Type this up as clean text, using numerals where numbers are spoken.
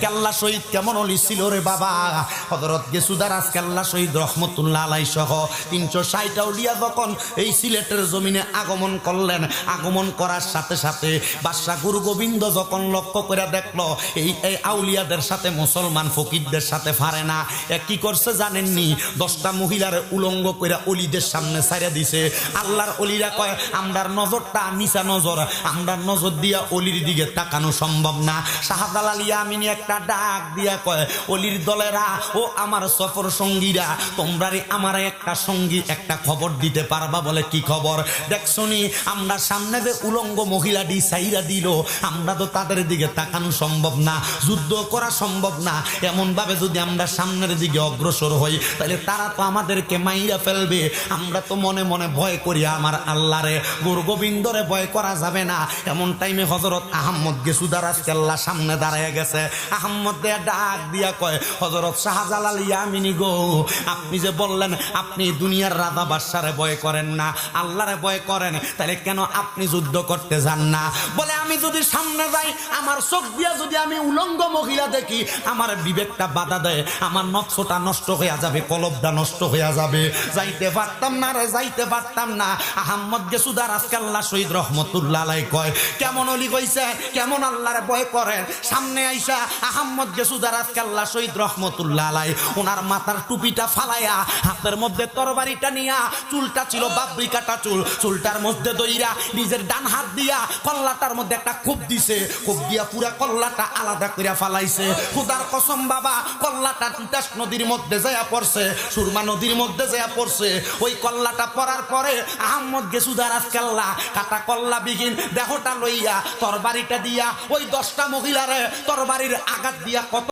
কেল্লা শহীদ কেমন অলি ছিল রে বাবা। হযরত গেসুদারাজ কেল্লা শহীদ রহমতুল্লাহ আলাইহি সহ 360 আউলিয়া যখন এই সিলেটের জমিনে আগমন করলেন, আগমন করার সাথে সাথে বাদশা গুরু গোবিন্দ যখন লক্ষ্য করে দেখলো এই আউলিয়াদের সাথে মুসলমান ফকিরদের সাথে পারে না, কি করছে জানেননি? 10টা মহিলার উলঙ্গ করে অলিদের সামনে ছাইড়া দিছে। আল্লাহর অলিরা কয় আমরার নজরটা নিচা নজর, আমরার নজর দিয়া অলির দিকে তাকানো সম্ভব না। শাহজালাল ইয়ামিনী একটা ডাক দিয়া কয় অলির দলেরা ও আমার সফর সঙ্গীরা, তোমরা আমার একটা সঙ্গী একটা খবর দিতে পারবা? বলে কি খবর? দেখছনি আমরা সামনে যে উলঙ্গ মহিলাটি ছাইড়া দিল, আমরা তো তাদের দিকে তাকানো সম্ভব না, যুদ্ধ করা সম্ভব না। এমন ভাবে যদি আমরা সামনের দিকে অগ্রসর হই তাহলে তারা তো আমাদেরকে মাইরা ফেলবে। আমরা তো মনে মনে ভয় করি আমার আল্লাহরে, গুরু গোবিন্দরে ভয় করা যাবে না। এমন টাইমে হযরত আহমদ গেসুদারাজ কেল্লা সামনে দাঁড়ায় গেছে। আহমদ দেয়া ডাক দিয়া কয় হযরত শাহজালাল ইয়ামিনী গো, আপনি যে বললেন আপনি দুনিয়ার রাজা বাদশারে ভয় করেন না, আল্লাহরে ভয় করেন, তাহলে কেন আপনি যুদ্ধ করতে যান না? বলে আমি যদি সামনে যাই, আমার চোখ দিয়া যদি আমি উলঙ্গ মহিলা দেখি, আমার বিবেকটা বাধা দেয়, আমার নকশটা নষ্ট হয়ে যাবে, কলবটা নষ্ট হয়ে যাবে, যাইতে পারতাম না রে, যাইতে পারতাম না। আহমদ গেসুদারাজ কেল্লা শহীদ রহমতুল্লাহ আলাইহি কয় কেমন অলি কইছে, কেমন আল্লাহরে ভয় করেন। সামনে আইসা আহমদ গেসুদারাজ কেল্লা শহীদ রহমতুল্লাহ আলাইহি ওনার মাথার টুপিটা ফালাইয়া হাতের মধ্যে তরবারিটা নিয়া, চুলটা ছিল বাবরি কাটা চুল, চুলটার মধ্যে দইরা নিজের ডান হাত দিয়া কল্লাটার মধ্যে একটা খুব দিছে, খুব দিয়া পুরা কল্লাটা আলাদা কইরা ফালাইছে। খুদার কসম বাবা, কল্লাটা তিতাস নদীর মধ্যে যায়া পড়ছে, সুরমা নদীর মধ্যে যায়া পড়ছে। ওই কল্লাটা পড়ার পরে আহমদ গেসুদারাজ কেল্লা কাটা কল্লা বিহীন দেহটা লইয়া তরবারিটা দিয়া ওই 10টা মহিলারে তরবারির আঘাত দিয়া কত